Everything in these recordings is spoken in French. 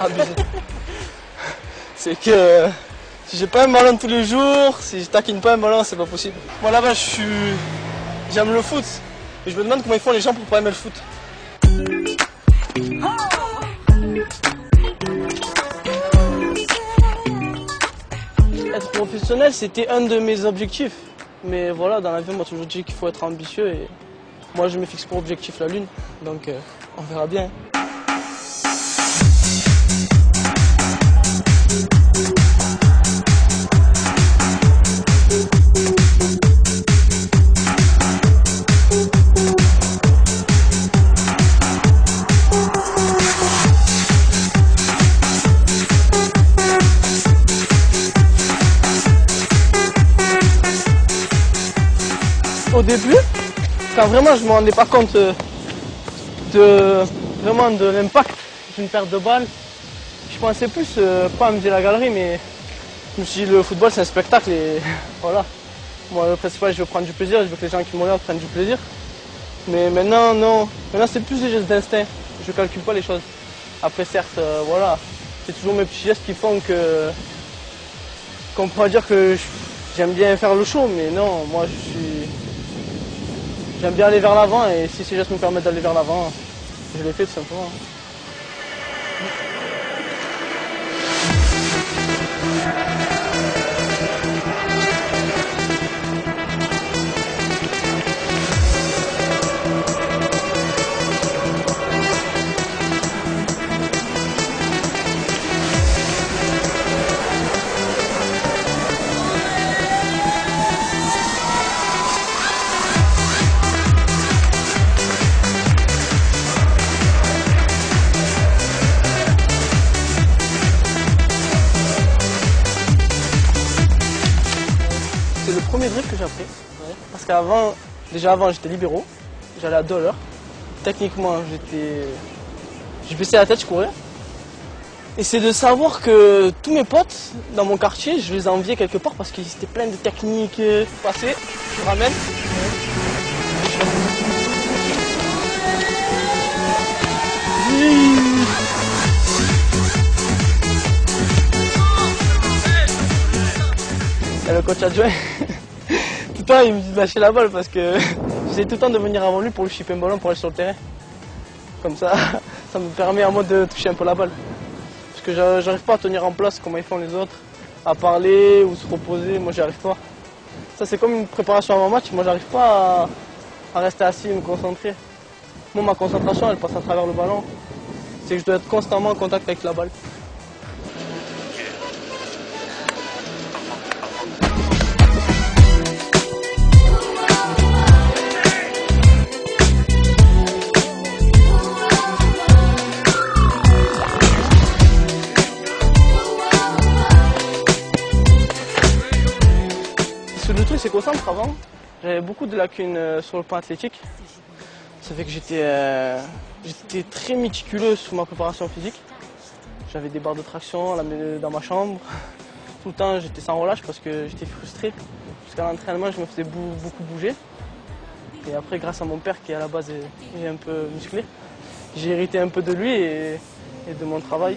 abusé. C'est que si j'ai pas un ballon tous les jours, si je taquine pas un ballon, c'est pas possible. Moi là-bas, j'aime le foot. Et je me demande comment ils font les gens pour pas aimer le foot. Être professionnel, c'était un de mes objectifs. Mais voilà, dans la vie, on m'a toujours dit qu'il faut être ambitieux. Et moi, je me fixe pour objectif la lune. Donc, on verra bien. Au début, quand vraiment je ne me rendais pas compte de l'impact d'une perte de balle, je pensais plus pas amuser la galerie, mais je me suis dit le football c'est un spectacle et voilà. Moi le principal, je veux prendre du plaisir, je veux que les gens qui me regardent prennent du plaisir. Mais maintenant non, maintenant c'est plus des gestes d'instinct, je ne calcule pas les choses. Après certes, voilà, c'est toujours mes petits gestes qui font qu'on pourra dire que j'aime bien faire le show, mais non, moi j'aime bien aller vers l'avant et si ces gestes me permettent d'aller vers l'avant, je les fais tout simplement. C'est le premier dribble que j'ai appris. Ouais. Parce qu'avant, déjà avant j'étais libéraux, j'allais à 2 à l'heure. Techniquement, je baissais la tête, je courais. Et c'est de savoir que tous mes potes dans mon quartier, je les enviais quelque part parce qu'ils étaient pleins de techniques. Passer, je ramène. Et le coach adjoint, tout le temps il me dit de lâcher la balle parce que j'essaie tout le temps de venir avant lui pour lui chipper un ballon pour aller sur le terrain. Comme ça, ça me permet à moi de toucher un peu la balle. Parce que j'arrive pas à tenir en place comme ils font les autres, à parler ou se reposer, moi j'y arrive pas. Ça c'est comme une préparation avant match, moi j'arrive pas à rester assis et me concentrer. Moi ma concentration elle passe à travers le ballon. C'est que je dois être constamment en contact avec la balle. Le truc c'est qu'au centre avant, j'avais beaucoup de lacunes sur le plan athlétique. Ça fait que j'étais très méticuleux sur ma préparation physique. J'avais des barres de traction dans ma chambre. Tout le temps j'étais sans relâche parce que j'étais frustré. Jusqu'à l'entraînement je me faisais beaucoup bouger. Et après grâce à mon père qui à la base est un peu musclé, j'ai hérité un peu de lui et de mon travail.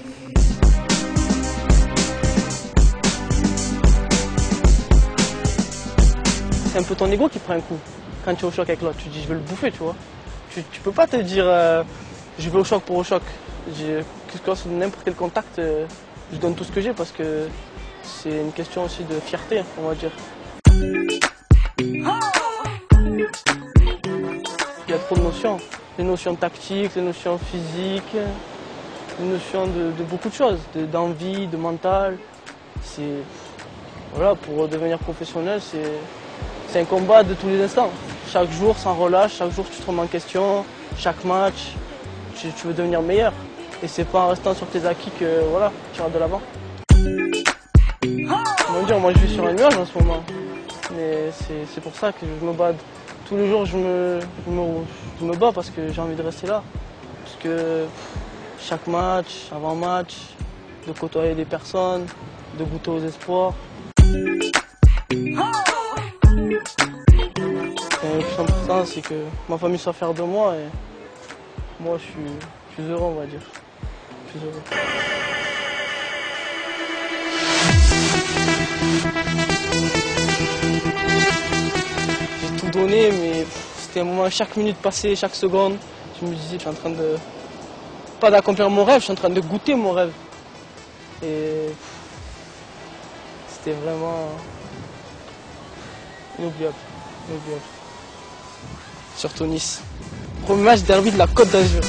C'est un peu ton ego qui prend un coup quand tu es au choc avec l'autre. Tu dis je veux le bouffer, tu vois. Tu peux pas te dire je vais au choc pour au choc. Que ce soit n'importe quel contact, je donne tout ce que j'ai parce que c'est une question aussi de fierté, on va dire. Il y a trop de notions. Les notions tactiques, les notions physiques, les notions de beaucoup de choses, d'envie, de mental. Voilà, pour devenir professionnel, c'est un combat de tous les instants. Chaque jour, sans relâche, chaque jour tu te remets en question, chaque match, tu veux devenir meilleur. Et c'est pas en restant sur tes acquis que voilà, tu iras de l'avant. Moi je vis sur un nuage en ce moment. Mais c'est pour ça que je me bats. Tous les jours je me bats parce que j'ai envie de rester là. Parce que chaque match, avant-match, de côtoyer des personnes, de goûter aux espoirs. Et le plus important, c'est que ma famille soit fière de moi et moi, je suis heureux, on va dire. Je suis heureux. J'ai tout donné, mais c'était un moment, chaque minute passée, chaque seconde, je me disais, je suis en train de, pas d'accomplir mon rêve, je suis en train de goûter mon rêve. Et c'était vraiment inoubliable, inoubliable. Surtout Nice. Premier match derby de la Côte d'Azur.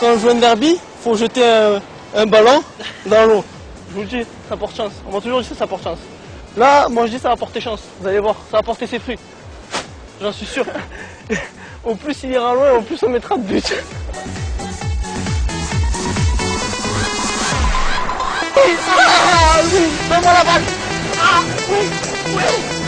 Quand on joue un derby, il faut jeter un ballon dans l'eau. Je vous le dis, ça porte chance. On m'a toujours dit ça porte chance. Là, moi je dis ça va porter chance. Vous allez voir, ça va porter ses fruits. J'en suis sûr. Au plus il ira loin, au plus on mettra de buts. Donne-moi la balle. Ah, oui, oui.